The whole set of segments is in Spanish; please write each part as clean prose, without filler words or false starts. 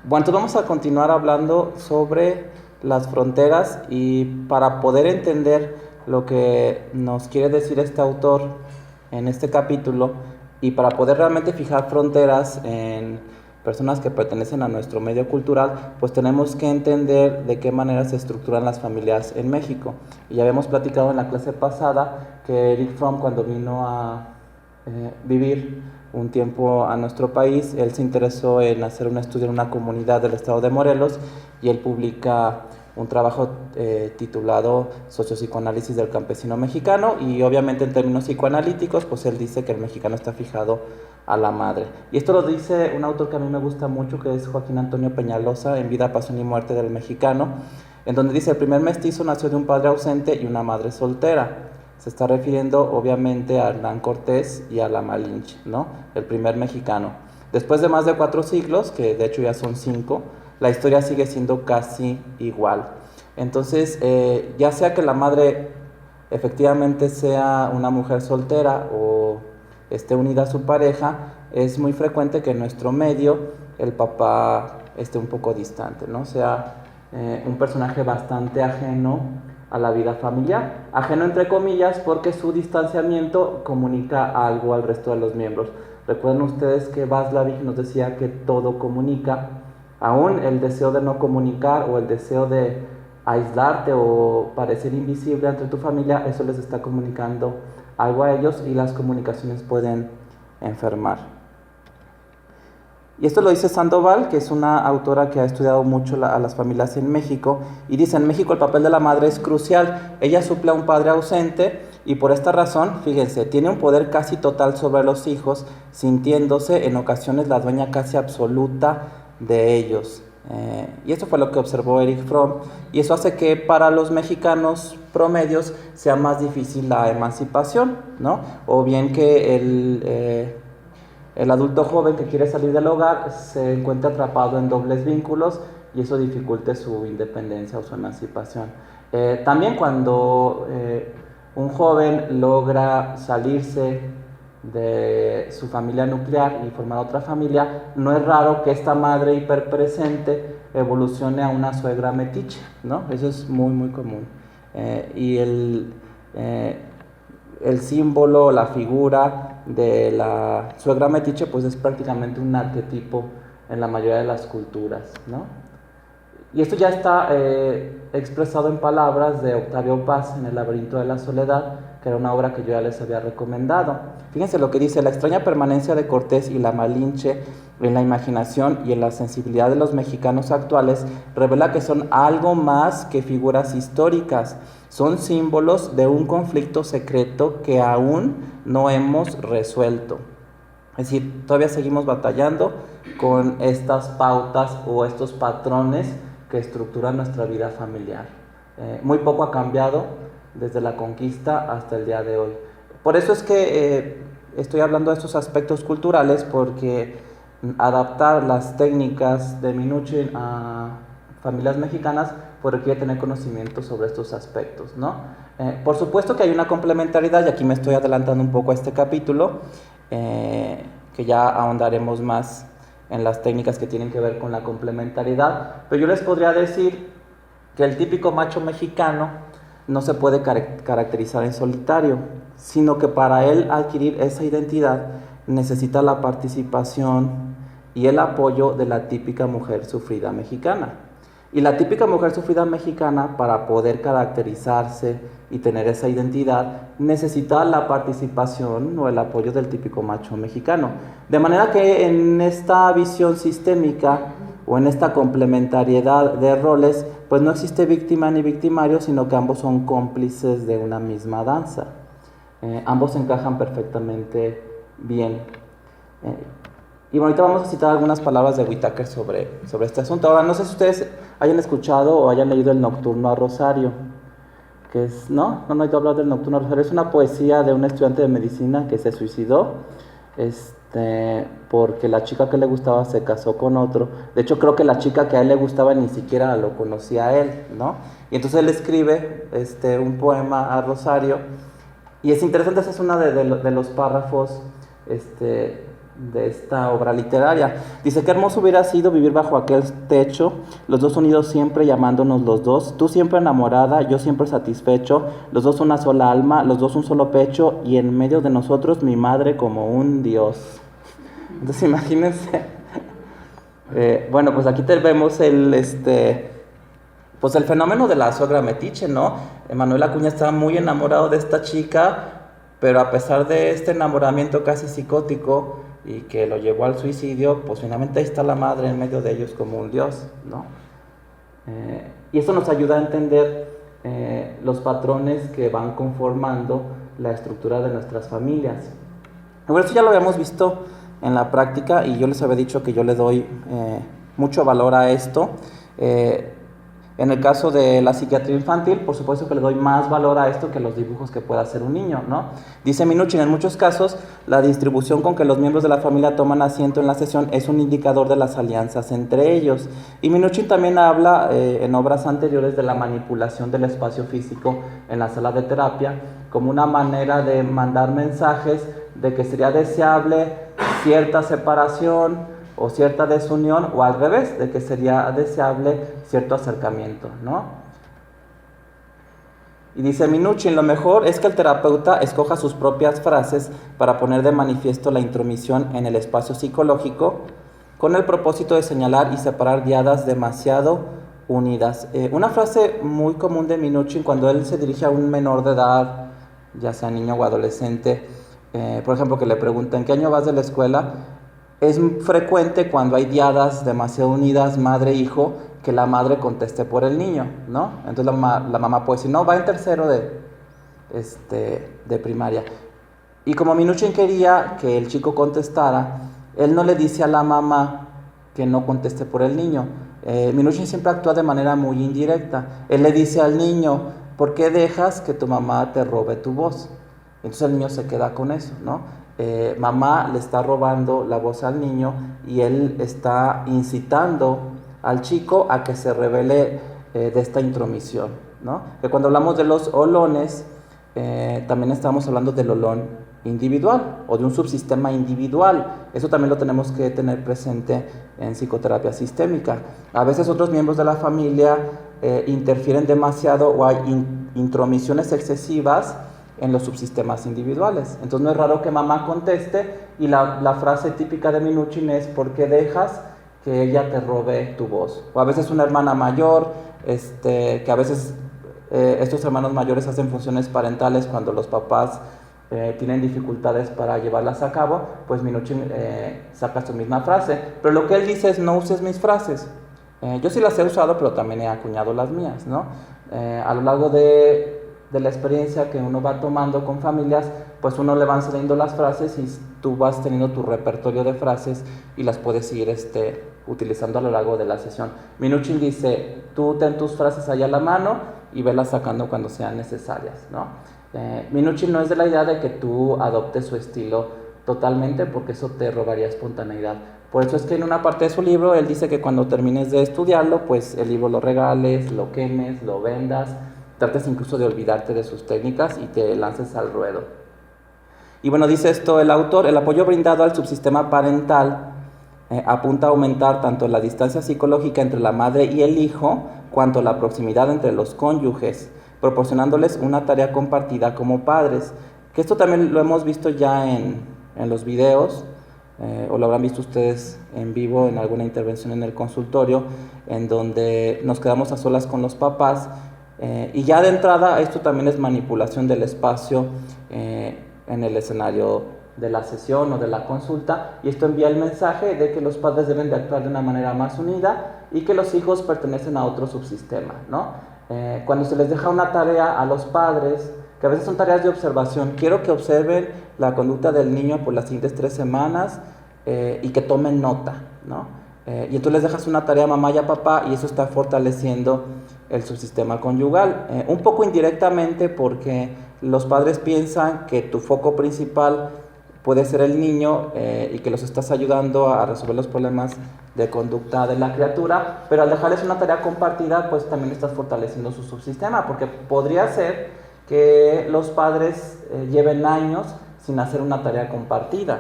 Bueno, entonces vamos a continuar hablando sobre las fronteras y para poder entender lo que nos quiere decir este autor en este capítulo y para poder realmente fijar fronteras en personas que pertenecen a nuestro medio cultural, pues tenemos que entender de qué manera se estructuran las familias en México. Y ya habíamos platicado en la clase pasada que Eric Fromm, cuando vino a vivir un tiempo a nuestro país, él se interesó en hacer un estudio en una comunidad del estado de Morelos y él publica un trabajo titulado Sociopsicoanálisis del campesino mexicano, y obviamente en términos psicoanalíticos pues él dice que el mexicano está fijado a la madre. Y esto lo dice un autor que a mí me gusta mucho, que es Joaquín Antonio Peñalosa, en Vida, Pasión y Muerte del Mexicano, en donde dice: el primer mestizo nació de un padre ausente y una madre soltera. Se está refiriendo obviamente a Hernán Cortés y a la Malinche, ¿no? El primer mexicano. Después de más de 4 siglos, que de hecho ya son 5, la historia sigue siendo casi igual. Entonces, ya sea que la madre efectivamente sea una mujer soltera o esté unida a su pareja, es muy frecuente que en nuestro medio el papá esté un poco distante, ¿no? Sea un personaje bastante ajeno a la vida familiar. Ajeno entre comillas porque su distanciamiento comunica algo al resto de los miembros. Recuerden ustedes que Václavic nos decía que todo comunica, aún el deseo de no comunicar o el deseo de aislarte o parecer invisible ante tu familia, eso les está comunicando algo a ellos y las comunicaciones pueden enfermar. Y esto lo dice Sandoval, que es una autora que ha estudiado mucho a las familias en México, y dice: en México el papel de la madre es crucial. Ella suple a un padre ausente y por esta razón, fíjense, tiene un poder casi total sobre los hijos, sintiéndose en ocasiones la dueña casi absoluta de ellos. Y esto fue lo que observó Eric Fromm, y eso hace que para los mexicanos promedios sea más difícil la emancipación, ¿no? O bien que el adulto joven que quiere salir del hogar se encuentra atrapado en dobles vínculos y eso dificulte su independencia o su emancipación. También cuando un joven logra salirse de su familia nuclear y formar otra familia, no es raro que esta madre hiperpresente evolucione a una suegra metiche, ¿no? Eso es muy, muy común. Y el símbolo, la figura de la suegra metiche, pues es prácticamente un arquetipo en la mayoría de las culturas, ¿no? Y esto ya está expresado en palabras de Octavio Paz en El laberinto de la soledad, que era una obra que yo ya les había recomendado. Fíjense lo que dice: la extraña permanencia de Cortés y la Malinche en la imaginación y en la sensibilidad de los mexicanos actuales revela que son algo más que figuras históricas, son símbolos de un conflicto secreto que aún no hemos resuelto. Es decir, todavía seguimos batallando con estas pautas o estos patrones que estructuran nuestra vida familiar. Muy poco ha cambiado desde la conquista hasta el día de hoy. Por eso es que estoy hablando de estos aspectos culturales, porque adaptar las técnicas de Minuchin a familias mexicanas pues requiere tener conocimiento sobre estos aspectos, ¿no? Por supuesto que hay una complementariedad, y aquí me estoy adelantando un poco a este capítulo, que ya ahondaremos más en las técnicas que tienen que ver con la complementariedad, pero yo les podría decir que el típico macho mexicano no se puede caracterizar en solitario, sino que para él adquirir esa identidad necesita la participación y el apoyo de la típica mujer sufrida mexicana. Y la típica mujer sufrida mexicana, para poder caracterizarse y tener esa identidad, necesita la participación o el apoyo del típico macho mexicano. De manera que en esta visión sistémica o en esta complementariedad de roles, pues no existe víctima ni victimario, sino que ambos son cómplices de una misma danza. Ambos encajan perfectamente bien. Y bueno, ahorita vamos a citar algunas palabras de Whitaker sobre este asunto. Ahora, no sé si ustedes hayan escuchado o hayan leído El Nocturno a Rosario, que es, ¿no? No he oído hablar del Nocturno a Rosario. Es una poesía de un estudiante de medicina que se suicidó, porque la chica que le gustaba se casó con otro. De hecho, creo que la chica que a él le gustaba ni siquiera lo conocía a él, ¿no? Y entonces él escribe un poema a Rosario, y es interesante, ese es uno de los párrafos de esta obra literaria. Dice: qué hermoso hubiera sido vivir bajo aquel techo, los dos unidos siempre llamándonos los dos, tú siempre enamorada, yo siempre satisfecho, los dos una sola alma, los dos un solo pecho, y en medio de nosotros mi madre como un dios. Entonces imagínense, bueno, pues aquí vemos pues el fenómeno de la suegra metiche, ¿no? Manuel Acuña estaba muy enamorado de esta chica, pero a pesar de este enamoramiento casi psicótico y que lo llevó al suicidio, pues finalmente ahí está la madre en medio de ellos como un dios, ¿no? Y esto nos ayuda a entender los patrones que van conformando la estructura de nuestras familias. Bueno, esto ya lo habíamos visto en la práctica y yo les había dicho que yo le doy mucho valor a esto. En el caso de la psiquiatría infantil, por supuesto que le doy más valor a esto que los dibujos que pueda hacer un niño, ¿no? Dice Minuchin: en muchos casos, la distribución con que los miembros de la familia toman asiento en la sesión es un indicador de las alianzas entre ellos. Y Minuchin también habla en obras anteriores de la manipulación del espacio físico en la sala de terapia como una manera de mandar mensajes de que sería deseable cierta separación o cierta desunión, o al revés, de que sería deseable cierto acercamiento, ¿no? Y dice Minuchin: lo mejor es que el terapeuta escoja sus propias frases para poner de manifiesto la intromisión en el espacio psicológico con el propósito de señalar y separar diadas demasiado unidas. Una frase muy común de Minuchin cuando él se dirige a un menor de edad, ya sea niño o adolescente, por ejemplo, que le preguntan: ¿qué año vas de la escuela? Es frecuente cuando hay diadas demasiado unidas, madre-hijo, que la madre conteste por el niño, ¿no? Entonces la mamá puede decir: no, va en tercero de primaria. Y como Minuchin quería que el chico contestara, él no le dice a la mamá que no conteste por el niño. Minuchin siempre actúa de manera muy indirecta. Él le dice al niño: ¿por qué dejas que tu mamá te robe tu voz? Entonces el niño se queda con eso, ¿no? Mamá le está robando la voz al niño y él está incitando al chico a que se revele de esta intromisión, ¿no? Que cuando hablamos de los olones, también estamos hablando del olón individual o de un subsistema individual. Eso también lo tenemos que tener presente en psicoterapia sistémica. A veces otros miembros de la familia interfieren demasiado o hay intromisiones excesivas en los subsistemas individuales. Entonces no es raro que mamá conteste y la frase típica de Minuchin es: ¿por qué dejas que ella te robe tu voz? O a veces una hermana mayor, que a veces estos hermanos mayores hacen funciones parentales cuando los papás tienen dificultades para llevarlas a cabo, pues Minuchin saca su misma frase. Pero lo que él dice es: no uses mis frases. Yo sí las he usado, pero también he acuñado las mías, ¿no? A lo largo de la experiencia que uno va tomando con familias, pues uno le van saliendo las frases y tú vas teniendo tu repertorio de frases y las puedes ir utilizando a lo largo de la sesión. Minuchin dice: tú ten tus frases ahí a la mano y velas sacando cuando sean necesarias, ¿no? Minuchin no es de la idea de que tú adoptes su estilo totalmente, porque eso te robaría espontaneidad. Por eso es que en una parte de su libro él dice que cuando termines de estudiarlo, pues el libro lo regales, lo quemes, lo vendas, trates incluso de olvidarte de sus técnicas y te lances al ruedo. Y bueno, dice esto el autor: el apoyo brindado al subsistema parental apunta a aumentar tanto la distancia psicológica entre la madre y el hijo, cuanto la proximidad entre los cónyuges, proporcionándoles una tarea compartida como padres. Que esto también lo hemos visto ya en los videos, o lo habrán visto ustedes en vivo en alguna intervención en el consultorio, en donde nos quedamos a solas con los papás. Y ya de entrada esto también es manipulación del espacio en el escenario de la sesión o de la consulta, y esto envía el mensaje de que los padres deben de actuar de una manera más unida y que los hijos pertenecen a otro subsistema, ¿no? Cuando se les deja una tarea a los padres, que a veces son tareas de observación: quiero que observen la conducta del niño por las siguientes 3 semanas y que tomen nota, ¿no? Y entonces les dejas una tarea a mamá y a papá, y eso está fortaleciendo el subsistema conyugal, un poco indirectamente, porque los padres piensan que tu foco principal puede ser el niño y que los estás ayudando a resolver los problemas de conducta de la criatura, pero al dejarles una tarea compartida, pues también estás fortaleciendo su subsistema, porque podría ser que los padres lleven años sin hacer una tarea compartida.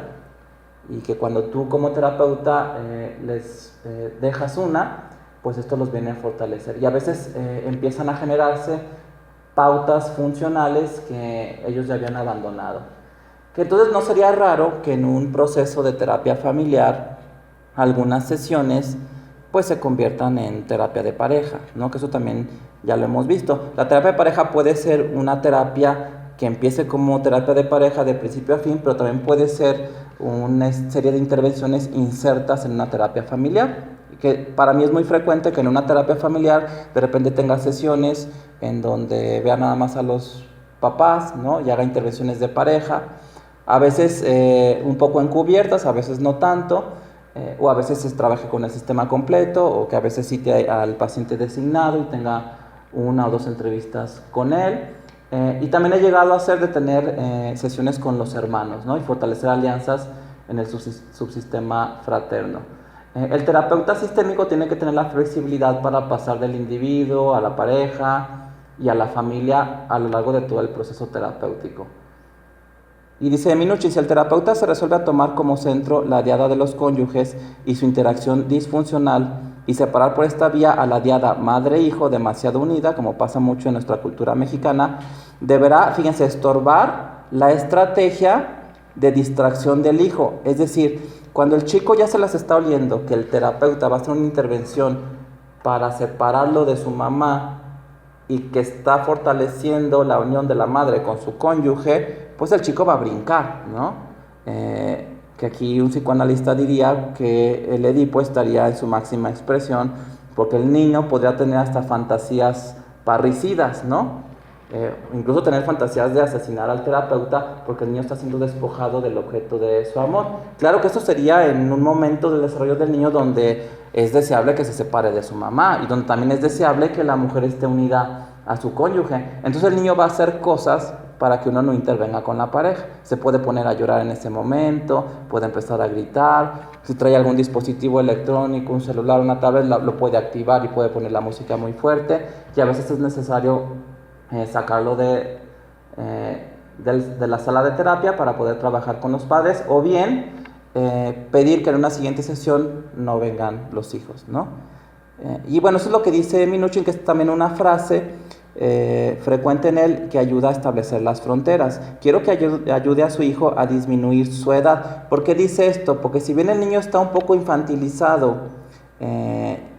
y que cuando tú como terapeuta les dejas una, pues esto los viene a fortalecer. Y a veces empiezan a generarse pautas funcionales que ellos ya habían abandonado. Que entonces no sería raro que en un proceso de terapia familiar algunas sesiones pues se conviertan en terapia de pareja, ¿no? Que eso también ya lo hemos visto. La terapia de pareja puede ser una terapia que empiece como terapia de pareja de principio a fin, pero también puede ser una serie de intervenciones insertas en una terapia familiar. Que para mí es muy frecuente que en una terapia familiar de repente tenga sesiones en donde vea nada más a los papás, ¿no? Y haga intervenciones de pareja, a veces un poco encubiertas, a veces no tanto, o a veces se trabaje con el sistema completo, o que a veces cite al paciente designado y tenga una o dos entrevistas con él. Y también he llegado a hacer de tener sesiones con los hermanos, ¿no? Y fortalecer alianzas en el subsistema fraterno. El terapeuta sistémico tiene que tener la flexibilidad para pasar del individuo a la pareja y a la familia a lo largo de todo el proceso terapéutico. Y dice Minuchin, si el terapeuta se resuelve a tomar como centro la diada de los cónyuges y su interacción disfuncional y separar por esta vía a la diada madre-hijo demasiado unida, como pasa mucho en nuestra cultura mexicana, deberá, fíjense, estorbar la estrategia de distracción del hijo. Es decir, cuando el chico ya se las está oliendo que el terapeuta va a hacer una intervención para separarlo de su mamá y que está fortaleciendo la unión de la madre con su cónyuge, pues el chico va a brincar, ¿no? Que aquí un psicoanalista diría que el Edipo estaría en su máxima expresión, porque el niño podría tener hasta fantasías parricidas, ¿no? Incluso tener fantasías de asesinar al terapeuta porque el niño está siendo despojado del objeto de su amor. Claro que esto sería en un momento del desarrollo del niño donde es deseable que se separe de su mamá y donde también es deseable que la mujer esté unida a su cónyuge. Entonces el niño va a hacer cosas para que uno no intervenga con la pareja. Se puede poner a llorar en ese momento, puede empezar a gritar, si trae algún dispositivo electrónico, un celular, una tablet, lo puede activar y puede poner la música muy fuerte, y a veces es necesario sacarlo de la sala de terapia para poder trabajar con los padres, o bien pedir que en una siguiente sesión no vengan los hijos, ¿no? Y bueno, eso es lo que dice Minuchin, que es también una frase frecuente en él que ayuda a establecer las fronteras. Quiero que ayude a su hijo a disminuir su edad. ¿Por qué dice esto? Porque si bien el niño está un poco infantilizado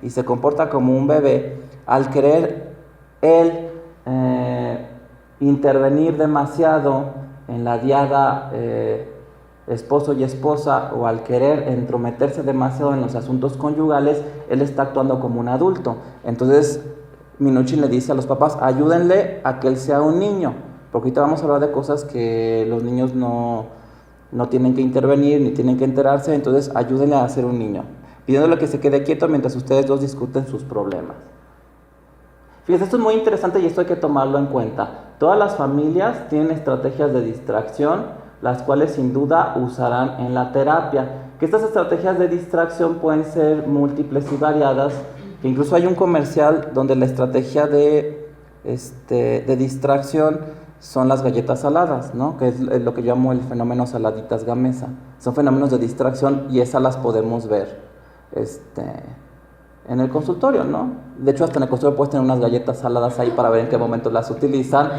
y se comporta como un bebé, al querer él intervenir demasiado en la diada esposo y esposa, o al querer entrometerse demasiado en los asuntos conyugales, él está actuando como un adulto. Entonces Minuchin le dice a los papás, ayúdenle a que él sea un niño, porque ahorita vamos a hablar de cosas que los niños no tienen que intervenir ni tienen que enterarse, entonces ayúdenle a ser un niño, pidiéndole que se quede quieto mientras ustedes dos discuten sus problemas. Fíjense, esto es muy interesante y esto hay que tomarlo en cuenta. Todas las familias tienen estrategias de distracción, las cuales sin duda usarán en la terapia. Que estas estrategias de distracción pueden ser múltiples y variadas. Que incluso hay un comercial donde la estrategia de distracción son las galletas saladas, ¿no? Que es lo que yo llamo el fenómeno saladitas gamesa. Son fenómenos de distracción y esas las podemos ver en el consultorio, ¿no? De hecho, hasta en el consultorio puedes tener unas galletas saladas ahí para ver en qué momento las utilizan.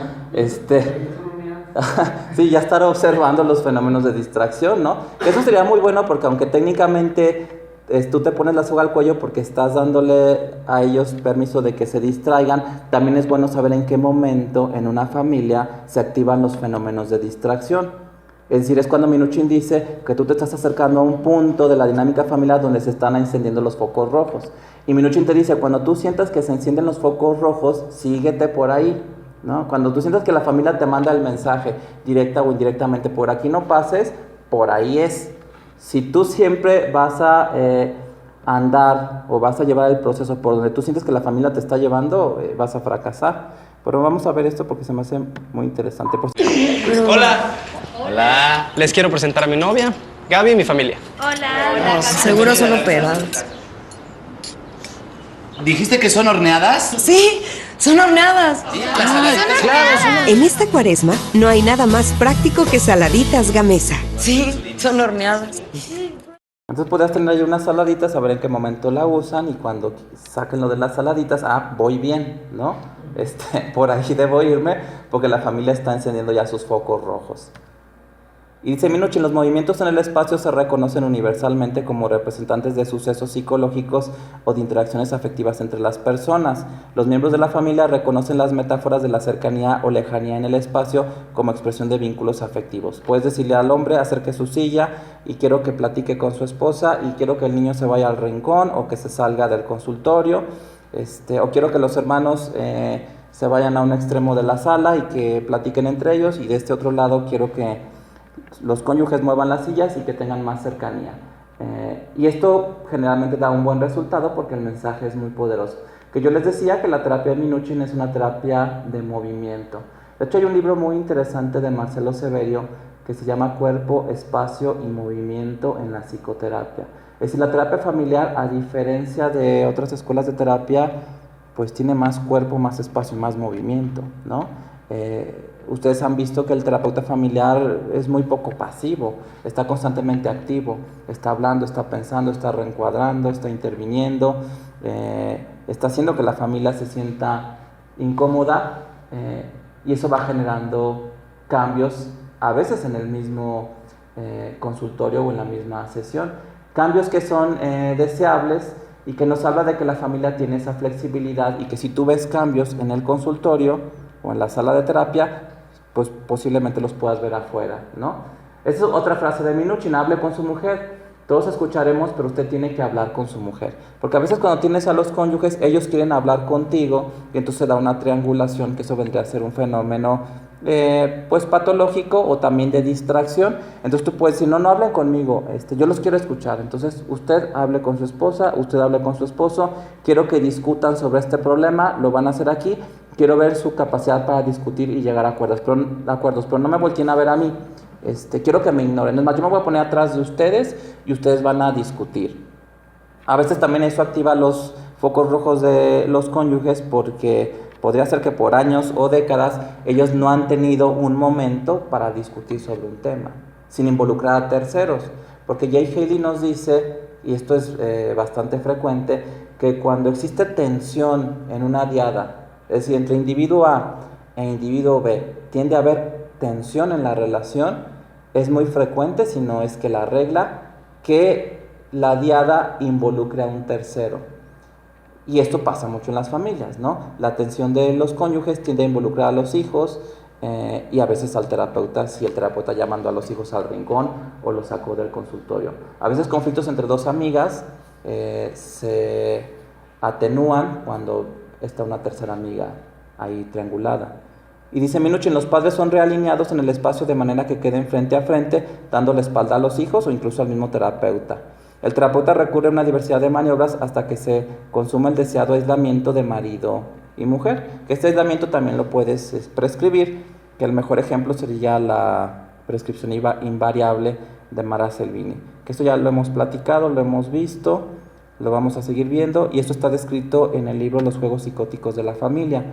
Sí, ya estar observando los fenómenos de distracción, ¿no? Eso sería muy bueno porque aunque técnicamente tú te pones la soga al cuello porque estás dándole a ellos permiso de que se distraigan, también es bueno saber en qué momento en una familia se activan los fenómenos de distracción. Es decir, es cuando Minuchin dice que tú te estás acercando a un punto de la dinámica familiar donde se están encendiendo los focos rojos. Y Minuchin te dice, cuando tú sientas que se encienden los focos rojos, síguete por ahí, ¿no? Cuando tú sientas que la familia te manda el mensaje, directa o indirectamente, por aquí no pases, por ahí es. Si tú siempre vas a andar o vas a llevar el proceso por donde tú sientes que la familia te está llevando, vas a fracasar. Pero vamos a ver esto porque se me hace muy interesante. Hola. Hola. Les quiero presentar a mi novia, Gaby, y mi familia. Hola. Seguro son operadas. ¿Dijiste que son horneadas? Sí, son horneadas. En esta cuaresma no hay nada más práctico que saladitas Gamesa. Sí. Son horneadas. Entonces podrías tener ahí unas saladitas, saber en qué momento la usan y cuando saquen lo de las saladitas, voy bien, ¿no? Por ahí debo irme porque la familia está encendiendo ya sus focos rojos. Y dice Minuchin, los movimientos en el espacio se reconocen universalmente como representantes de sucesos psicológicos o de interacciones afectivas entre las personas. Los miembros de la familia reconocen las metáforas de la cercanía o lejanía en el espacio como expresión de vínculos afectivos. Puedes decirle al hombre, acerque su silla y quiero que platique con su esposa y quiero que el niño se vaya al rincón o que se salga del consultorio, o quiero que los hermanos se vayan a un extremo de la sala y que platiquen entre ellos, y de este otro lado quiero que los cónyuges muevan las sillas y que tengan más cercanía. Y esto generalmente da un buen resultado porque el mensaje es muy poderoso. Que yo les decía que la terapia de Minuchin es una terapia de movimiento. De hecho hay un libro muy interesante de Marcelo Severio que se llama Cuerpo, Espacio y Movimiento en la Psicoterapia. Es decir, la terapia familiar, a diferencia de otras escuelas de terapia, pues tiene más cuerpo, más espacio y más movimiento, ¿no? Ustedes han visto que el terapeuta familiar es muy poco pasivo, está constantemente activo, está hablando, está pensando, está reencuadrando, está interviniendo, está haciendo que la familia se sienta incómoda, y eso va generando cambios a veces en el mismo consultorio o en la misma sesión, cambios que son deseables y que nos habla de que la familia tiene esa flexibilidad y que si tú ves cambios en el consultorio o en la sala de terapia, pues posiblemente los puedas ver afuera, ¿no? Esa es otra frase de Minuchin, hable con su mujer. Todos escucharemos, pero usted tiene que hablar con su mujer. Porque a veces cuando tienes a los cónyuges, ellos quieren hablar contigo y entonces da una triangulación, que eso vendría a ser un fenómeno pues patológico o también de distracción. Entonces tú puedes decir, no hablen conmigo, yo los quiero escuchar. Entonces usted hable con su esposa, usted hable con su esposo, quiero que discutan sobre este problema, lo van a hacer aquí. Quiero ver su capacidad para discutir y llegar a acuerdos, pero no me volteen a ver a mí. Quiero que me ignoren. Es más, yo me voy a poner atrás de ustedes y ustedes van a discutir. A veces también eso activa los focos rojos de los cónyuges porque podría ser que por años o décadas ellos no han tenido un momento para discutir sobre un tema, sin involucrar a terceros. Porque Jay Haley nos dice, y esto es bastante frecuente, que cuando existe tensión en una diada, es decir, entre individuo A e individuo B, tiende a haber tensión en la relación, es muy frecuente, si no es que la regla, que la diada involucre a un tercero. Y esto pasa mucho en las familias, ¿no? La tensión de los cónyuges tiende a involucrar a los hijos y a veces al terapeuta, si el terapeuta ya mandó a los hijos al rincón o los sacó del consultorio. A veces conflictos entre dos amigas se atenúan cuando está una tercera amiga ahí triangulada. Y dice Minuchin, los padres son realineados en el espacio de manera que queden frente a frente, dando la espalda a los hijos o incluso al mismo terapeuta. El terapeuta recurre a una diversidad de maniobras hasta que se consuma el deseado aislamiento de marido y mujer. Que este aislamiento también lo puedes prescribir, que el mejor ejemplo sería la prescripción invariable de Mara Selvini. Que esto ya lo hemos platicado, lo hemos visto, lo vamos a seguir viendo, y esto está descrito en el libro Los juegos psicóticos de la familia,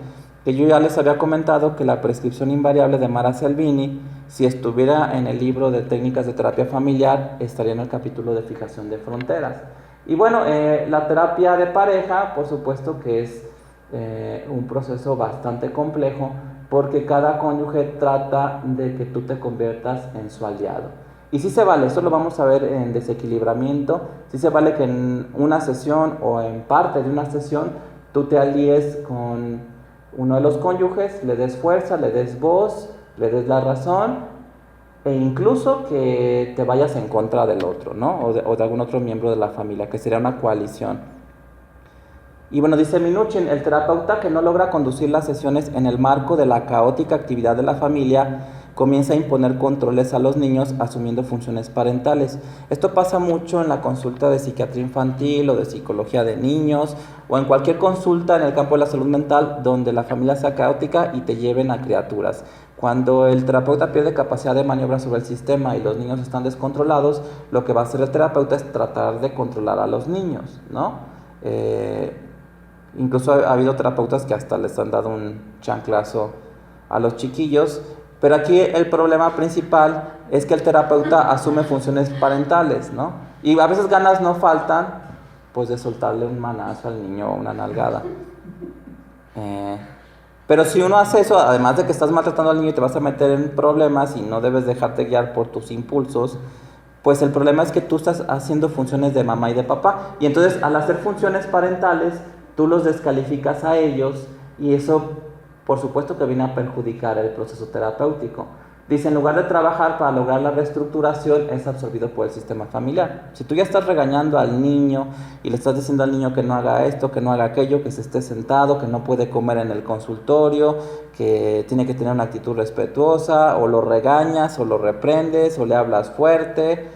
que yo ya les había comentado que la prescripción invariable de Mara Selvini, si estuviera en el libro de técnicas de terapia familiar, estaría en el capítulo de fijación de fronteras. Y bueno, la terapia de pareja, por supuesto que es un proceso bastante complejo, porque cada cónyuge trata de que tú te conviertas en su aliado. Y sí se vale, esto lo vamos a ver en desequilibramiento, sí se vale que en una sesión o en parte de una sesión tú te alíes con uno de los cónyuges, le des fuerza, le des voz, le des la razón, e incluso que te vayas en contra del otro, ¿no? O de algún otro miembro de la familia, que sería una coalición. Y bueno, dice Minuchin, el terapeuta que no logra conducir las sesiones en el marco de la caótica actividad de la familia comienza a imponer controles a los niños asumiendo funciones parentales. Esto pasa mucho en la consulta de psiquiatría infantil o de psicología de niños o en cualquier consulta en el campo de la salud mental donde la familia sea caótica y te lleven a criaturas. Cuando el terapeuta pierde capacidad de maniobra sobre el sistema y los niños están descontrolados, lo que va a hacer el terapeuta es tratar de controlar a los niños, ¿no? Incluso ha habido terapeutas que hasta les han dado un chanclazo a los chiquillos Pero aquí el problema principal es que el terapeuta asume funciones parentales, ¿no? Y a veces ganas no faltan, pues de soltarle un manazo al niño o una nalgada. Pero si uno hace eso, además de que estás maltratando al niño y te vas a meter en problemas y no debes dejarte guiar por tus impulsos, pues el problema es que tú estás haciendo funciones de mamá y de papá. Y entonces al hacer funciones parentales, tú los descalificas a ellos y eso, por supuesto, que viene a perjudicar el proceso terapéutico. Dice, en lugar de trabajar para lograr la reestructuración, es absorbido por el sistema familiar. Si tú ya estás regañando al niño y le estás diciendo al niño que no haga esto, que no haga aquello, que se esté sentado, que no puede comer en el consultorio, que tiene que tener una actitud respetuosa, o lo regañas, o lo reprendes, o le hablas fuerte,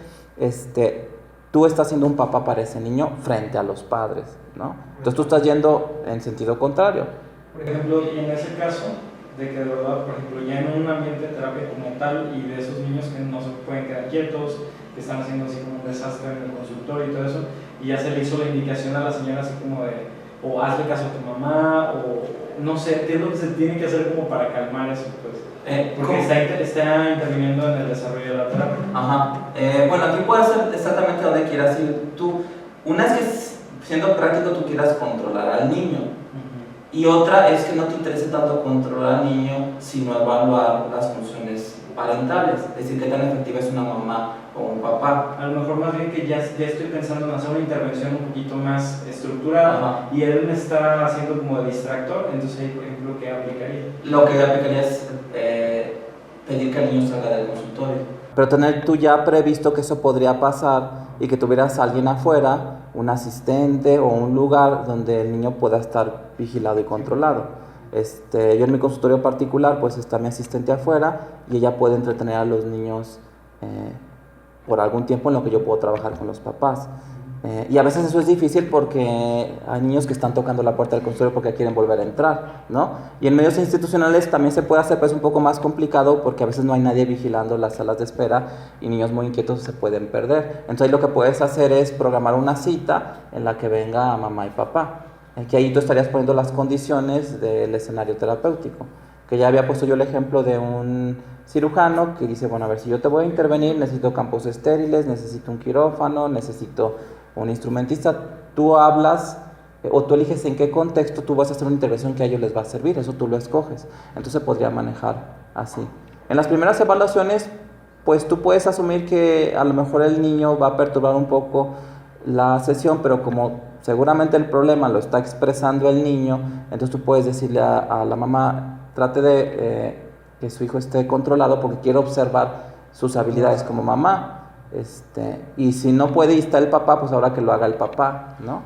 tú estás siendo un papá para ese niño frente a los padres, ¿no? Entonces tú estás yendo en sentido contrario. Por ejemplo, y en ese caso, de que de verdad, por ejemplo, ya en un ambiente de terapia como tal y de esos niños que no se pueden quedar quietos, que están haciendo así como un desastre en el consultorio y todo eso, y ya se le hizo la indicación a la señora así como de, o hazle caso a tu mamá, o no sé, ¿qué es lo que se tiene que hacer como para calmar eso? Pues? Porque está interviniendo en el desarrollo de la terapia. Ajá. Bueno, aquí puede ser exactamente donde quieras ir tú. Una es que siendo práctico tú quieras controlar al niño. Y otra es que no te interese tanto controlar al niño, sino evaluar las funciones parentales, es decir, qué tan efectiva es una mamá o un papá. A lo mejor más bien que ya estoy pensando en hacer una intervención un poquito más estructurada. Ajá. Y él me está haciendo como de distractor, entonces ahí, por ejemplo, ¿qué aplicaría? Lo que aplicaría es pedir que el niño salga del consultorio. Pero tener tú ya previsto que eso podría pasar y que tuvieras a alguien afuera, un asistente o un lugar donde el niño pueda estar vigilado y controlado. Yo en mi consultorio particular, pues está mi asistente afuera y ella puede entretener a los niños por algún tiempo en lo que yo puedo trabajar con los papás. Y a veces eso es difícil porque hay niños que están tocando la puerta del consultorio porque quieren volver a entrar, ¿no? Y en medios institucionales también se puede hacer, pero es un poco más complicado porque a veces no hay nadie vigilando las salas de espera y niños muy inquietos se pueden perder. Entonces lo que puedes hacer es programar una cita en la que venga mamá y papá, que ahí tú estarías poniendo las condiciones del escenario terapéutico. Que ya había puesto yo el ejemplo de un cirujano que dice, bueno, a ver, si yo te voy a intervenir, necesito campos estériles, necesito un quirófano, necesito un instrumentista. Tú hablas o tú eliges en qué contexto tú vas a hacer una intervención que a ellos les va a servir, eso tú lo escoges. Entonces se podría manejar así. En las primeras evaluaciones, pues tú puedes asumir que a lo mejor el niño va a perturbar un poco la sesión, pero como seguramente el problema lo está expresando el niño, entonces tú puedes decirle a la mamá, trate de que su hijo esté controlado porque quiero observar sus habilidades como mamá. Y si no puede y está el papá, pues ahora que lo haga el papá, ¿no?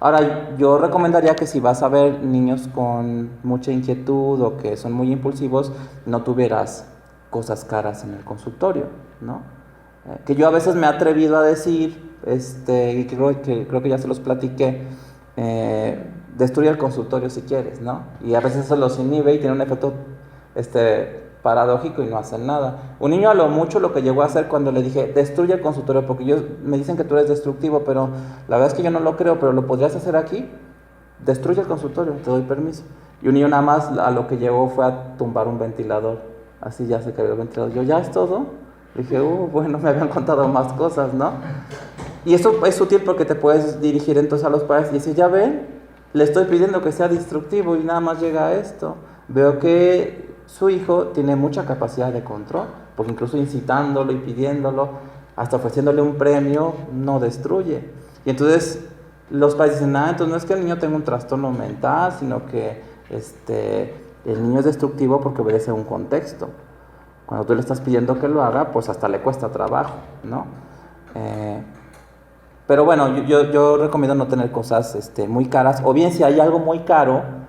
Ahora, yo recomendaría que si vas a ver niños con mucha inquietud o que son muy impulsivos, no tuvieras cosas caras en el consultorio, ¿no? Que yo a veces me he atrevido a decir, y creo que ya se los platiqué, destruye el consultorio si quieres, ¿no? Y a veces eso los inhibe y tiene un efecto paradójico y no hacen nada. Un niño a lo mucho lo que llegó a hacer cuando le dije, destruye el consultorio, porque me dicen que tú eres destructivo, pero la verdad es que yo no lo creo, pero lo podrías hacer aquí, destruye el consultorio, te doy permiso. Y un niño nada más a lo que llegó fue a tumbar un ventilador, así ya se cayó el ventilador. Yo, ¿ya es todo? Dije, bueno, me habían contado más cosas, ¿no? Y eso es útil porque te puedes dirigir entonces a los padres y decir, ya ven, le estoy pidiendo que sea destructivo y nada más llega a esto. Veo que su hijo tiene mucha capacidad de control, porque incluso incitándolo y pidiéndolo, hasta ofreciéndole un premio, no destruye. Y entonces los padres dicen, entonces no es que el niño tenga un trastorno mental, sino que el niño es destructivo porque obedece a un contexto. Cuando tú le estás pidiendo que lo haga, pues hasta le cuesta trabajo, ¿no? Pero bueno, yo recomiendo no tener cosas muy caras, o bien si hay algo muy caro,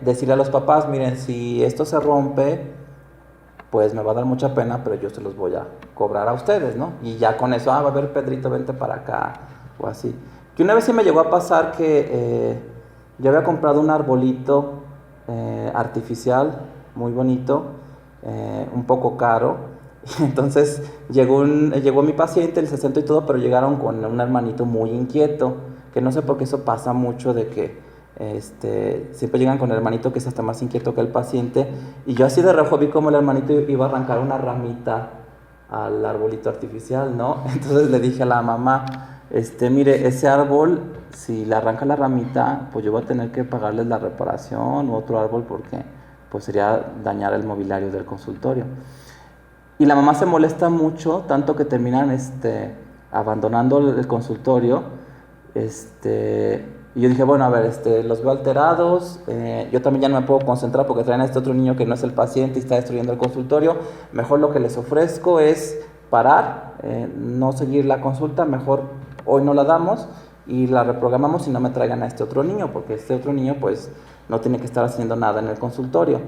decirle a los papás, miren, si esto se rompe, pues me va a dar mucha pena, pero yo se los voy a cobrar a ustedes, ¿no? Y ya con eso, va a ver, Pedrito, vente para acá, o así. Que una vez sí me llegó a pasar que yo había comprado un arbolito artificial, muy bonito, un poco caro, y entonces llegó mi paciente, el 60 y todo, pero llegaron con un hermanito muy inquieto, que no sé por qué eso pasa mucho de que siempre llegan con el hermanito que es hasta más inquieto que el paciente, y yo así de reojo vi como el hermanito iba a arrancar una ramita al arbolito artificial, ¿no? Entonces le dije a la mamá, mire, ese árbol, si le arranca la ramita, pues yo voy a tener que pagarles la reparación u otro árbol porque pues sería dañar el mobiliario del consultorio. Y la mamá se molesta mucho, tanto que terminan abandonando el consultorio. Y yo dije, bueno, a ver, los veo alterados, yo también ya no me puedo concentrar porque traen a este otro niño que no es el paciente y está destruyendo el consultorio. Mejor lo que les ofrezco es parar, no seguir la consulta, mejor hoy no la damos y la reprogramamos y no me traigan a este otro niño, porque este otro niño pues no tiene que estar haciendo nada en el consultorio.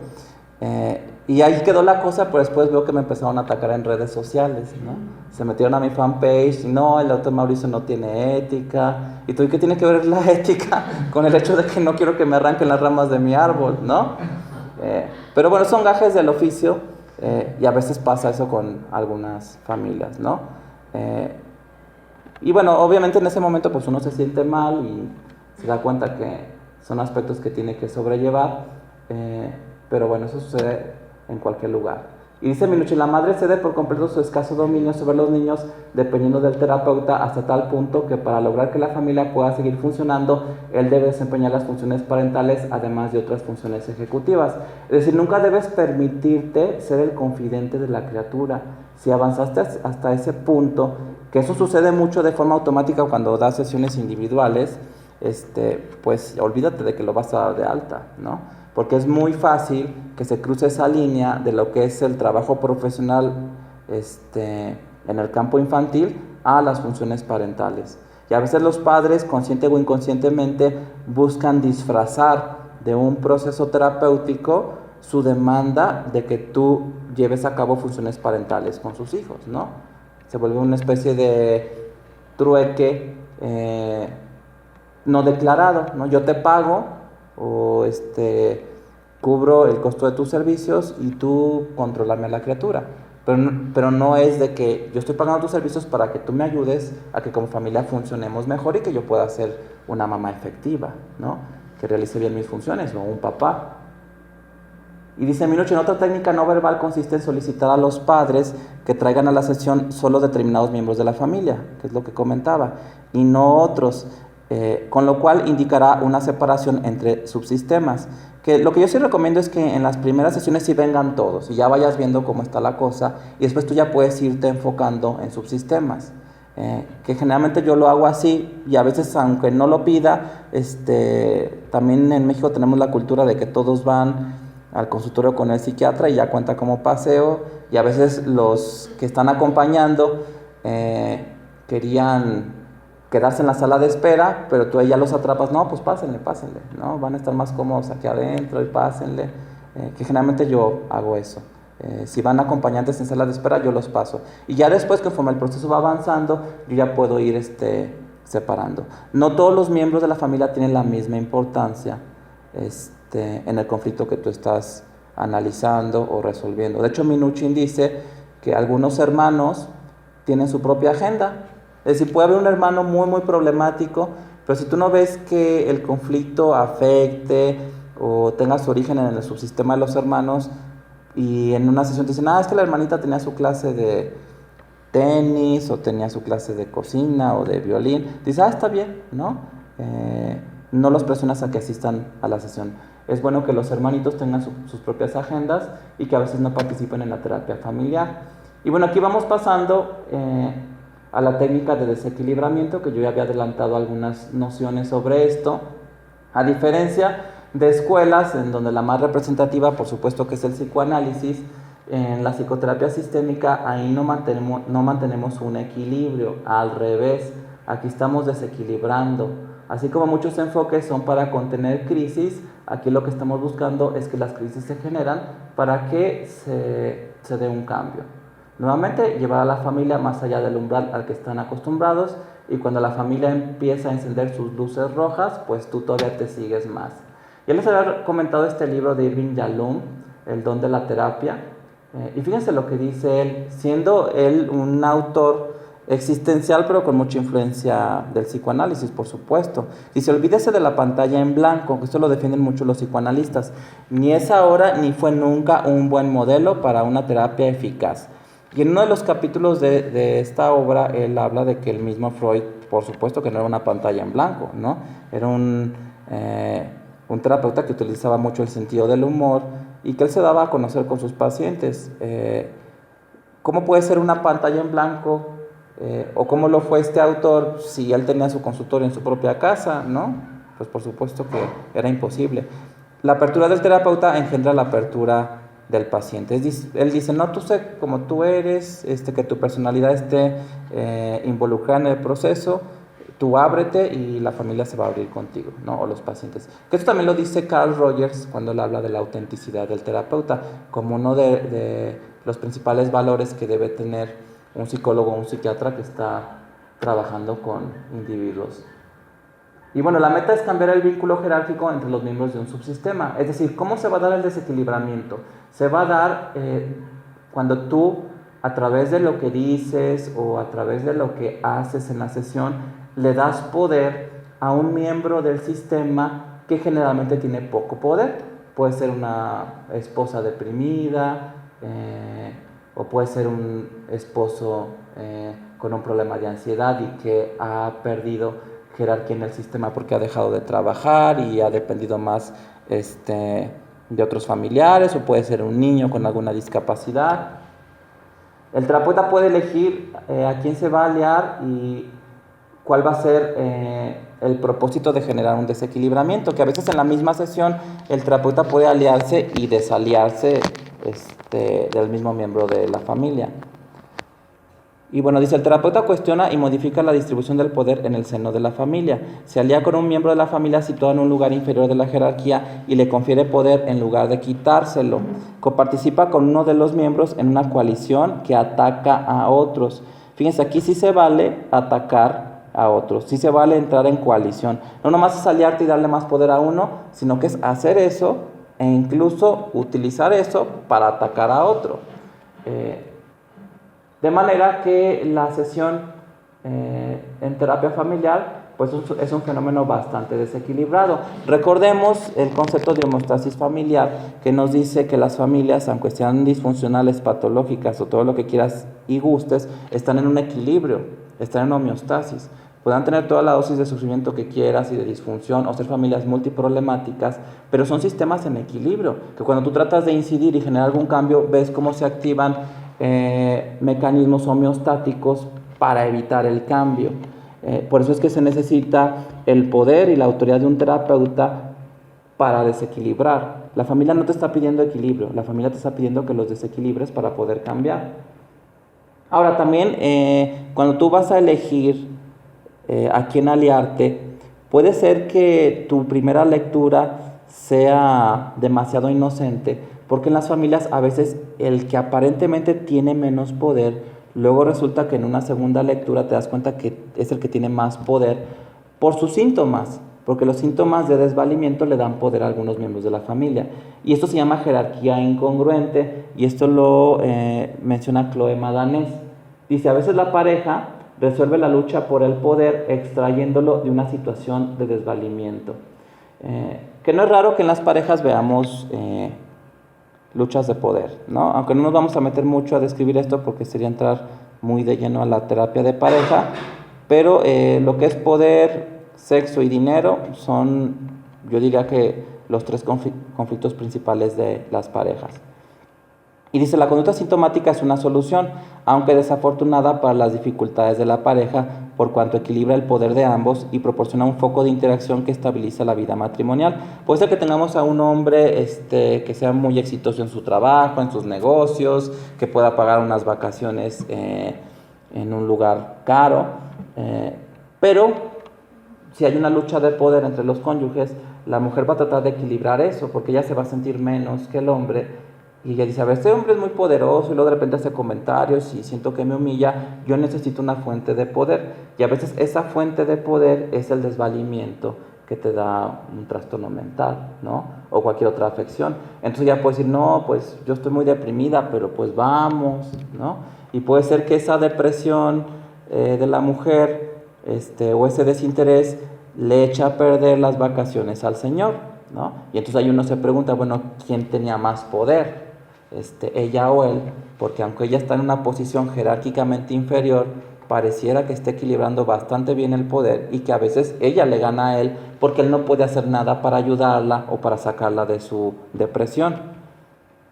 Y ahí quedó la cosa, pero después veo que me empezaron a atacar en redes sociales, ¿no? Se metieron a mi fanpage, y no, el doctor Mauricio no tiene ética. ¿Y tú qué tiene que ver la ética con el hecho de que no quiero que me arranquen las ramas de mi árbol, ¿no? Pero bueno, son gajes del oficio, y a veces pasa eso con algunas familias, ¿no? Y bueno, obviamente en ese momento pues uno se siente mal y se da cuenta que son aspectos que tiene que sobrellevar, pero bueno, eso sucede en cualquier lugar. Y dice Minuchin, la madre cede por completo su escaso dominio sobre los niños dependiendo del terapeuta hasta tal punto que para lograr que la familia pueda seguir funcionando, él debe desempeñar las funciones parentales además de otras funciones ejecutivas. Es decir, nunca debes permitirte ser el confidente de la criatura. Si avanzaste hasta ese punto, que eso sucede mucho de forma automática cuando das sesiones individuales, pues olvídate de que lo vas a dar de alta, ¿no? Porque es muy fácil que se cruce esa línea de lo que es el trabajo profesional en el campo infantil a las funciones parentales. Y a veces los padres, consciente o inconscientemente, buscan disfrazar de un proceso terapéutico su demanda de que tú lleves a cabo funciones parentales con sus hijos, ¿no? Se vuelve una especie de trueque no declarado, ¿no? Yo te pago o cubro el costo de tus servicios y tú contrólame a la criatura. Pero no es de que yo estoy pagando tus servicios para que tú me ayudes a que como familia funcionemos mejor y que yo pueda ser una mamá efectiva, ¿no? Que realice bien mis funciones, o un papá. Y dice Minuchin, otra técnica no verbal consiste en solicitar a los padres que traigan a la sesión solo determinados miembros de la familia, que es lo que comentaba, y no otros, con lo cual indicará una separación entre subsistemas. Que lo que yo sí recomiendo es que en las primeras sesiones sí vengan todos y ya vayas viendo cómo está la cosa y después tú ya puedes irte enfocando en subsistemas. Que generalmente yo lo hago así y a veces aunque no lo pida, también en México tenemos la cultura de que todos van al consultorio con el psiquiatra y ya cuenta como paseo, y a veces los que están acompañando querían quedarse en la sala de espera, pero tú ahí ya los atrapas, no, pues pásenle, ¿no? Van a estar más cómodos aquí adentro y pásenle, que generalmente yo hago eso. Si van acompañantes en sala de espera, yo los paso. Y ya después, conforme el proceso va avanzando, yo ya puedo ir separando. No todos los miembros de la familia tienen la misma importancia en el conflicto que tú estás analizando o resolviendo. De hecho, Minuchin dice que algunos hermanos tienen su propia agenda. Es decir, puede haber un hermano muy, muy problemático, pero si tú no ves que el conflicto afecte o tenga su origen en el subsistema de los hermanos, y en una sesión te dicen, es que la hermanita tenía su clase de tenis, o tenía su clase de cocina o de violín, dices, está bien, ¿no? No los presionas a que asistan a la sesión. Es bueno que los hermanitos tengan sus propias agendas y que a veces no participen en la terapia familiar. Y bueno, aquí vamos pasando a la técnica de desequilibramiento, que yo ya había adelantado algunas nociones sobre esto. A diferencia de escuelas en donde la más representativa, por supuesto, que es el psicoanálisis, en la psicoterapia sistémica ahí no mantenemos un equilibrio, al revés, aquí estamos desequilibrando. Así como muchos enfoques son para contener crisis, aquí lo que estamos buscando es que las crisis se generan para que se dé un cambio. Nuevamente, llevar a la familia más allá del umbral al que están acostumbrados, y cuando la familia empieza a encender sus luces rojas, pues tú todavía te sigues más. Ya les había comentado este libro de Irving Yalom, El don de la terapia, y fíjense lo que dice él, siendo él un autor existencial, pero con mucha influencia del psicoanálisis, por supuesto. Dice, olvídese de la pantalla en blanco, que esto lo defienden mucho los psicoanalistas. Ni es ahora ni fue nunca un buen modelo para una terapia eficaz. Y en uno de los capítulos de esta obra, él habla de que el mismo Freud, por supuesto que no era una pantalla en blanco, ¿no? Era un terapeuta que utilizaba mucho el sentido del humor y que él se daba a conocer con sus pacientes. ¿Cómo puede ser una pantalla en blanco? ¿O cómo lo fue este autor si él tenía su consultorio en su propia casa? ¿No? Pues por supuesto que era imposible. La apertura del terapeuta engendra la apertura del paciente. Él dice, no, tú sé como tú eres, que tu personalidad esté involucrada en el proceso, tú ábrete y la familia se va a abrir contigo, ¿no? O los pacientes. Que esto también lo dice Carl Rogers cuando él habla de la autenticidad del terapeuta, como uno de los principales valores que debe tener un psicólogo o un psiquiatra que está trabajando con individuos. Y bueno, la meta es cambiar el vínculo jerárquico entre los miembros de un subsistema. Es decir, ¿cómo se va a dar el desequilibramiento? Se va a dar cuando tú, a través de lo que dices o a través de lo que haces en la sesión, le das poder a un miembro del sistema que generalmente tiene poco poder. Puede ser una esposa deprimida, o puede ser un esposo con un problema de ansiedad y que ha perdido jerarquía en el sistema porque ha dejado de trabajar y ha dependido más de otros familiares, o puede ser un niño con alguna discapacidad. El terapeuta puede elegir a quién se va a aliar y cuál va a ser el propósito de generar un desequilibramiento, que a veces en la misma sesión el terapeuta puede aliarse y desaliarse del mismo miembro de la familia. Y bueno, dice, el terapeuta cuestiona y modifica la distribución del poder en el seno de la familia. Se alía con un miembro de la familia situado en un lugar inferior de la jerarquía y le confiere poder en lugar de quitárselo. Coparticipa con uno de los miembros en una coalición que ataca a otros. Fíjense, aquí sí se vale atacar a otros, sí se vale entrar en coalición. No nomás es aliarte y darle más poder a uno, sino que es hacer eso e incluso utilizar eso para atacar a otro. De manera que la sesión en terapia familiar pues es un fenómeno bastante desequilibrado. Recordemos el concepto de homeostasis familiar, que nos dice que las familias, aunque sean disfuncionales, patológicas o todo lo que quieras y gustes, están en un equilibrio, están en homeostasis. Puedan tener toda la dosis de sufrimiento que quieras y de disfunción o ser familias multiproblemáticas, pero son sistemas en equilibrio, que cuando tú tratas de incidir y generar algún cambio, ves cómo se activan mecanismos homeostáticos para evitar el cambio. Por eso es que se necesita el poder y la autoridad de un terapeuta para desequilibrar. La familia no te está pidiendo equilibrio, la familia te está pidiendo que los desequilibres para poder cambiar. Ahora también, cuando tú vas a elegir a quién aliarte, puede ser que tu primera lectura sea demasiado inocente, porque en las familias a veces el que aparentemente tiene menos poder, luego resulta que en una segunda lectura te das cuenta que es el que tiene más poder por sus síntomas, porque los síntomas de desvalimiento le dan poder a algunos miembros de la familia. Y esto se llama jerarquía incongruente, y esto lo menciona Chloe Madanés. Dice, a veces la pareja resuelve la lucha por el poder extrayéndolo de una situación de desvalimiento. Que no es raro que en las parejas veamos luchas de poder, ¿no? Aunque no nos vamos a meter mucho a describir esto porque sería entrar muy de lleno a la terapia de pareja, pero lo que es poder, sexo y dinero son, yo diría que los tres conflictos principales de las parejas. Y dice, la conducta sintomática es una solución, aunque desafortunada para las dificultades de la pareja, por cuanto equilibra el poder de ambos y proporciona un foco de interacción que estabiliza la vida matrimonial. Puede ser que tengamos a un hombre que sea muy exitoso en su trabajo, en sus negocios, que pueda pagar unas vacaciones en un lugar caro, pero si hay una lucha de poder entre los cónyuges, la mujer va a tratar de equilibrar eso, porque ella se va a sentir menos que el hombre. Y ella dice, a ver, este hombre es muy poderoso y luego de repente hace comentarios y siento que me humilla, yo necesito una fuente de poder. Y a veces esa fuente de poder es el desvalimiento que te da un trastorno mental, ¿no? O cualquier otra afección. Entonces ya puedes decir, no, pues yo estoy muy deprimida, pero pues vamos, ¿no? Y puede ser que esa depresión de la mujer o ese desinterés le echa a perder las vacaciones al señor, ¿no? Y entonces ahí uno se pregunta, bueno, ¿quién tenía más poder? Ella o él, porque aunque ella está en una posición jerárquicamente inferior, pareciera que está equilibrando bastante bien el poder y que a veces ella le gana a él porque él no puede hacer nada para ayudarla o para sacarla de su depresión.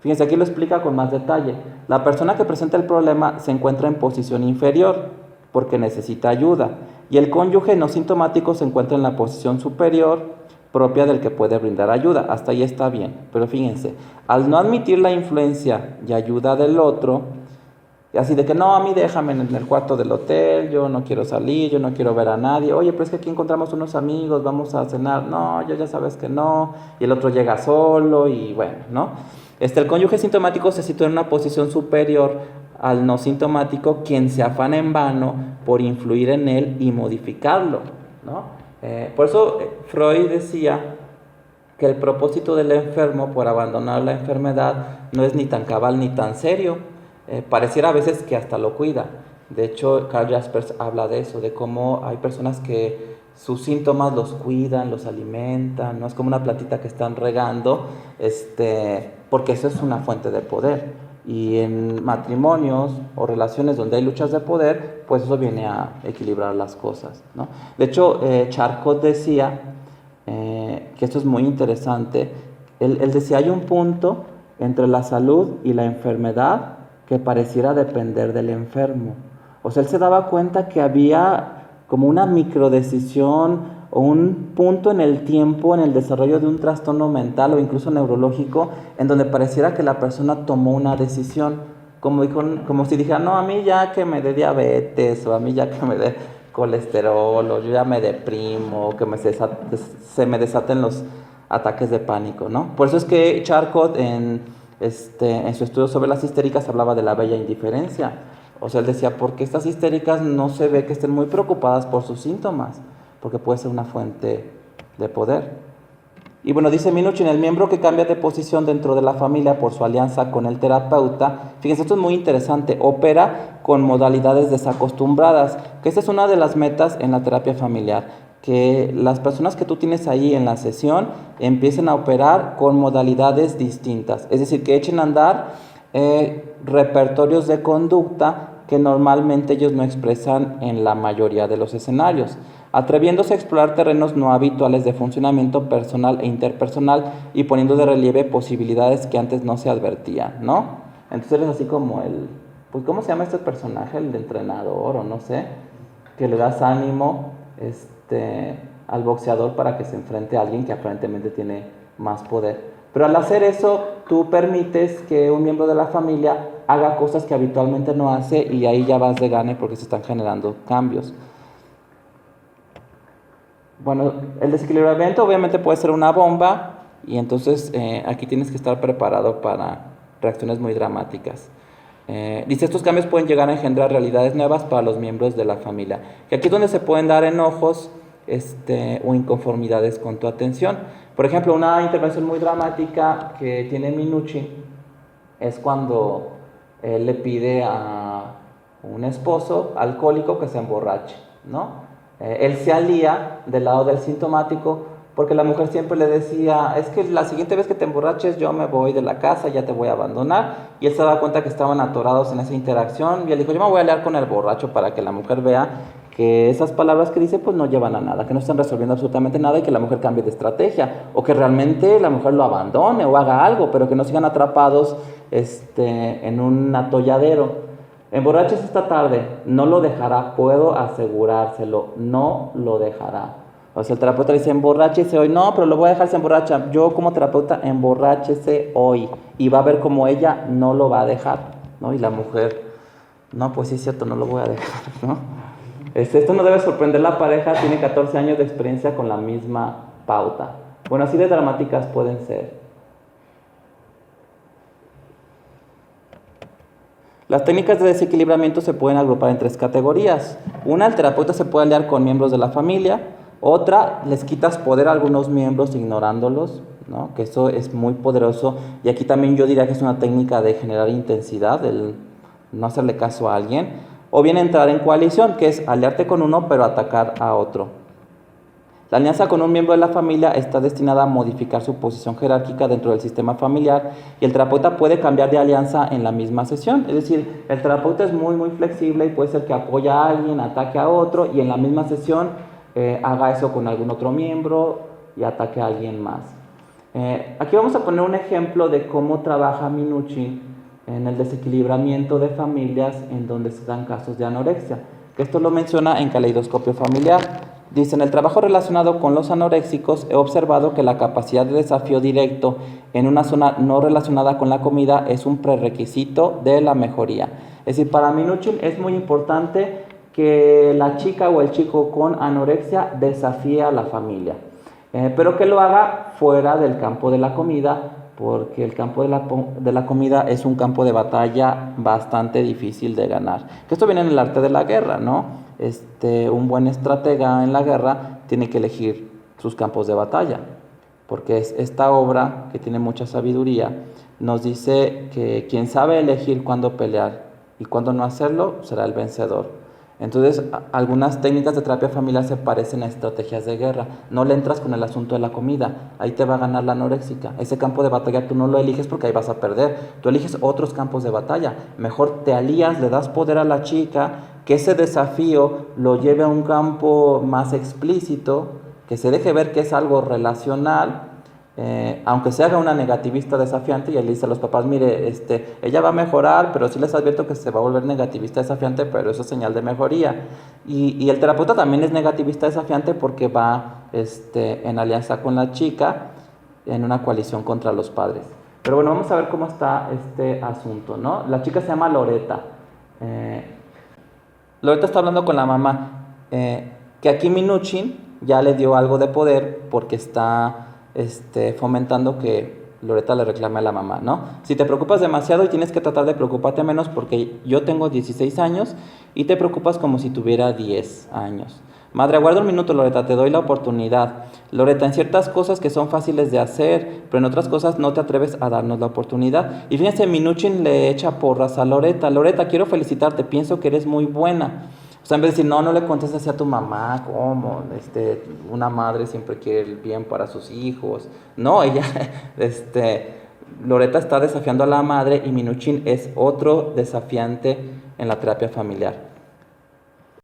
Fíjense, aquí lo explica con más detalle. La persona que presenta el problema se encuentra en posición inferior porque necesita ayuda y el cónyuge no sintomático se encuentra en la posición superior propia del que puede brindar ayuda. Hasta ahí está bien, pero fíjense, al no admitir la influencia y ayuda del otro, así de que no, a mí déjame en el cuarto del hotel, yo no quiero salir, yo no quiero ver a nadie, oye, pero es que aquí encontramos unos amigos, vamos a cenar, no, yo ya sabes que no, y el otro llega solo y bueno, ¿no? El cónyuge sintomático se sitúa en una posición superior al no sintomático, quien se afana en vano por influir en él y modificarlo, ¿no? Por eso Freud decía que el propósito del enfermo por abandonar la enfermedad no es ni tan cabal ni tan serio. Pareciera a veces que hasta lo cuida. De hecho, Karl Jaspers habla de eso, de cómo hay personas que sus síntomas los cuidan, los alimentan, no es como una plantita que están regando, porque eso es una fuente de poder. Y en matrimonios o relaciones donde hay luchas de poder, pues eso viene a equilibrar las cosas, ¿no? De hecho, Charcot decía, que esto es muy interesante, él decía, hay un punto entre la salud y la enfermedad que pareciera depender del enfermo. O sea, él se daba cuenta que había como una microdecisión o un punto en el tiempo, en el desarrollo de un trastorno mental o incluso neurológico, en donde pareciera que la persona tomó una decisión, como si dijera, no, a mí ya que me dé diabetes, o a mí ya que me dé colesterol, o yo ya me deprimo, o que se me desaten los ataques de pánico, ¿no? Por eso es que Charcot en su estudio sobre las histéricas hablaba de la bella indiferencia. O sea, él decía, porque estas histéricas no se ve que estén muy preocupadas por sus síntomas, porque puede ser una fuente de poder. Y bueno, dice Minuchin, el miembro que cambia de posición dentro de la familia por su alianza con el terapeuta, fíjense, esto es muy interesante, opera con modalidades desacostumbradas, que esta es una de las metas en la terapia familiar, que las personas que tú tienes ahí en la sesión empiecen a operar con modalidades distintas, es decir, que echen a andar repertorios de conducta que normalmente ellos no expresan en la mayoría de los escenarios, atreviéndose a explorar terrenos no habituales de funcionamiento personal e interpersonal y poniendo de relieve posibilidades que antes no se advertían, ¿no? Entonces eres así como pues ¿cómo se llama este personaje? El de entrenador o no sé, que le das ánimo al boxeador para que se enfrente a alguien que aparentemente tiene más poder. Pero al hacer eso, tú permites que un miembro de la familia haga cosas que habitualmente no hace y ahí ya vas de gane porque se están generando cambios. Bueno, el desequilibramiento obviamente puede ser una bomba y entonces aquí tienes que estar preparado para reacciones muy dramáticas. Dice, estos cambios pueden llegar a engendrar realidades nuevas para los miembros de la familia. Y aquí es donde se pueden dar enojos o inconformidades con tu atención. Por ejemplo, una intervención muy dramática que tiene Minuchin es cuando él le pide a un esposo alcohólico que se emborrache, ¿no? Él se alía del lado del sintomático porque la mujer siempre le decía, es que la siguiente vez que te emborraches yo me voy de la casa, ya te voy a abandonar, y él se daba cuenta que estaban atorados en esa interacción y él dijo, yo me voy a aliar con el borracho para que la mujer vea que esas palabras que dice pues no llevan a nada, que no están resolviendo absolutamente nada y que la mujer cambie de estrategia o que realmente la mujer lo abandone o haga algo, pero que no sigan atrapados en un atolladero. Emborraches esta tarde, no lo dejará, puedo asegurárselo, no lo dejará. O sea, el terapeuta dice, emborráchese hoy, no, pero lo voy a dejar, se emborracha. Yo como terapeuta, emborráchese hoy. Y va a ver como ella no lo va a dejar, ¿no? Y la mujer, no, pues sí es cierto, no lo voy a dejar, ¿no? Esto no debe sorprender la pareja, tiene 14 años de experiencia con la misma pauta. Bueno, así de dramáticas pueden ser. Las técnicas de desequilibramiento se pueden agrupar en 3 categorías. Una, el terapeuta se puede aliar con miembros de la familia. Otra, les quitas poder a algunos miembros ignorándolos, ¿no? Que eso es muy poderoso. Y aquí también yo diría que es una técnica de generar intensidad, el no hacerle caso a alguien. o bien entrar en coalición, que es aliarte con uno pero atacar a otro. La alianza con un miembro de la familia está destinada a modificar su posición jerárquica dentro del sistema familiar y el terapeuta puede cambiar de alianza en la misma sesión. Es decir, el terapeuta es muy flexible y puede ser que apoye a alguien, ataque a otro y en la misma sesión haga eso con algún otro miembro y ataque a alguien más. Aquí vamos a poner un ejemplo de cómo trabaja Minuchin en el desequilibramiento de familias en donde se dan casos de anorexia. Esto lo menciona en Caleidoscopio Familiar. Dice, en el trabajo relacionado con los anoréxicos he observado que la capacidad de desafío directo en una zona no relacionada con la comida es un prerequisito de la mejoría. Es decir, para Minuchin es muy importante que la chica o el chico con anorexia desafíe a la familia, pero que lo haga fuera del campo de la comida, porque el campo de la comida es un campo de batalla bastante difícil de ganar. Que esto viene en el arte de la guerra, ¿no? Un buen estratega en la guerra tiene que elegir sus campos de batalla, porque esta obra, que tiene mucha sabiduría, nos dice que quien sabe elegir cuándo pelear y cuándo no hacerlo, será el vencedor. Entonces, algunas técnicas de terapia familiar se parecen a estrategias de guerra. No le entras con el asunto de la comida, ahí te va a ganar la anoréxica. Ese campo de batalla tú no lo eliges porque ahí vas a perder. Tú eliges otros campos de batalla. Mejor te alías, le das poder a la chica, que ese desafío lo lleve a un campo más explícito, que se deje ver que es algo relacional, aunque se haga una negativista desafiante, y él dice a los papás, mire, ella va a mejorar, pero sí les advierto que se va a volver negativista desafiante, pero eso es señal de mejoría. Y el terapeuta también es negativista desafiante porque va en alianza con la chica en una coalición contra los padres. Pero bueno, vamos a ver cómo está este asunto, ¿no? La chica se llama Loreta. Loreta está hablando con la mamá, que aquí Minuchin ya le dio algo de poder porque está fomentando que Loreta le reclame a la mamá, ¿no? Si te preocupas demasiado y tienes que tratar de preocuparte menos porque yo tengo 16 años y te preocupas como si tuviera 10 años. Madre, aguarda un minuto, Loreta, te doy la oportunidad. Loreta, en ciertas cosas que son fáciles de hacer, pero en otras cosas no te atreves a darnos la oportunidad. Y fíjense, Minuchin le echa porras a Loreta. Loreta, quiero felicitarte, pienso que eres muy buena. O sea, en vez de decir, no le contestes así a tu mamá, ¿cómo? Una madre siempre quiere el bien para sus hijos. No, ella, Loreta está desafiando a la madre y Minuchin es otro desafiante en la terapia familiar.